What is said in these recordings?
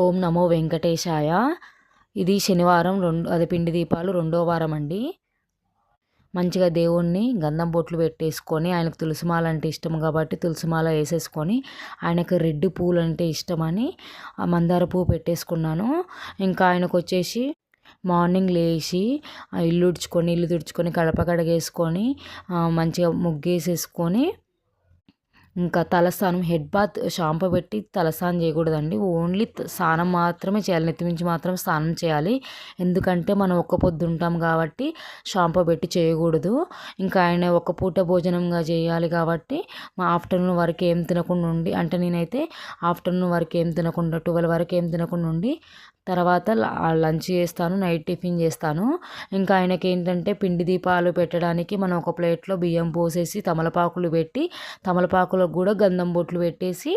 ఓం నమో వెంకటేశాయ. ఇది శనివారం పిండి దీపాలు రెండో వారం అండి. మంచిగా దేవుణ్ణి గంధం బొట్లు పెట్టేసుకొని, ఆయనకు తులసిమాల అంటే ఇష్టం కాబట్టి తులసిమాల వేసేసుకొని, ఆయనకు రెడ్ పూలు అంటే ఇష్టమని మందార పువ్వు పెట్టేసుకున్నాను. ఇంకా ఆయనకు వచ్చేసి మార్నింగ్ లేచి ఇల్లు తుడుచుకొని కడప కడిగేసుకొని మంచిగా ముగ్గేసేసుకొని, ఇంకా తలస్నానం హెడ్ బాత్ షాంపూ పెట్టి తలస్నానం చేయకూడదండి. ఓన్లీ స్నానం మాత్రమే చేయాలి. నెత్తి మించి మాత్రం స్నానం చేయాలి. ఎందుకంటే మనం ఒక్క పొద్దు ఉంటాం కాబట్టి షాంపూ పెట్టి చేయకూడదు. ఇంకా ఆయన ఒక పూట భోజనంగా చేయాలి కాబట్టి ఆఫ్టర్నూన్ వరకు ఏం తినకుండా ఉండి, అంటే నేనైతే ఆఫ్టర్నూన్ వరకు ఏం తినకుండా 12 వరకు ఏం తినకుండా ఉండి తర్వాత లంచ్ చేస్తాను, నైట్ టిఫిన్ చేస్తాను. ఇంకా ఆయనకి ఏంటంటే పిండి దీపాలు పెట్టడానికి మనం ఒక ప్లేట్లో బియ్యం పోసేసి తమలపాకులు పెట్టి, తమలపాకులకు కూడా గంధం బొట్లు పెట్టేసి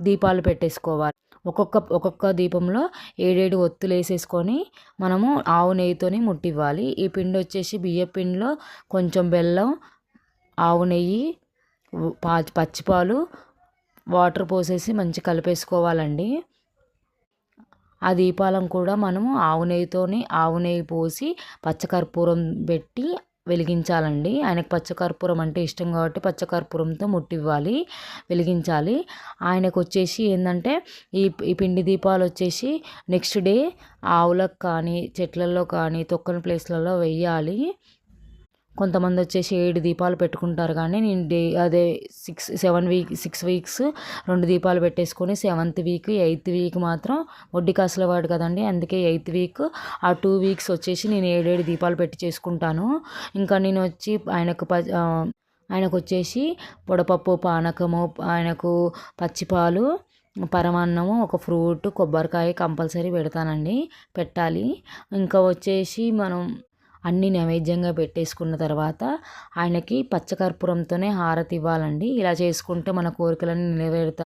దీపాలు పెట్టేసుకోవాలి. ఒక్కొక్క దీపంలో 7 ఒత్తులు వేసేసుకొని మనము ఆవు నెయ్యితోని ముట్టివ్వాలి. ఈ పిండి వచ్చేసి బియ్య పిండిలో కొంచెం బెల్లం, ఆవు నెయ్యి, పచ్చిపాలు, వాటర్ పోసేసి మంచి కలిపేసుకోవాలండి. ఆ దీపాలను కూడా మనము ఆవు నెయ్యి పోసి పచ్చకర్పూరం పెట్టి వెలిగించాలండి. ఆయనకు పచ్చకర్పూరం అంటే ఇష్టం కాబట్టి పచ్చకర్పూరంతో ముట్టివ్వాలి, వెలిగించాలి. ఆయనకు వచ్చేసి ఏంటంటే ఈ పిండి దీపాలు వచ్చేసి నెక్స్ట్ డే ఆవులకు కానీ చెట్లలో కానీ తొక్కని ప్లేస్లలో వెయ్యాలి. కొంతమంది వచ్చేసి 7 దీపాలు పెట్టుకుంటారు, కానీ నేను అదే 6 వీక్స్ 2 దీపాలు పెట్టేసుకొని 7th వీక్ 8th వీక్ మాత్రం వడ్డీ కాసుల వాడు కదండి, అందుకే 8th వీక్ ఆ 2 వీక్స్ వచ్చేసి నేను 7 దీపాలు పెట్టి చేసుకుంటాను. ఇంకా నేను వచ్చి ఆయనకు వచ్చేసి పొడపప్పు పానకము, ఆయనకు పచ్చిపాలు, పరమాన్నము, ఒక ఫ్రూట్, కొబ్బరికాయ కంపల్సరీ పెడతానండి, పెట్టాలి. ఇంకా వచ్చేసి మనం అన్నీ నైవేద్యంగా పెట్టేసుకున్న తర్వాత ఆయనకి పచ్చకర్పూరంతోనే హారతి ఇవ్వాలండి. ఇలా చేసుకుంటే మన కోరికలన్నీ నెరవేరుతాయి.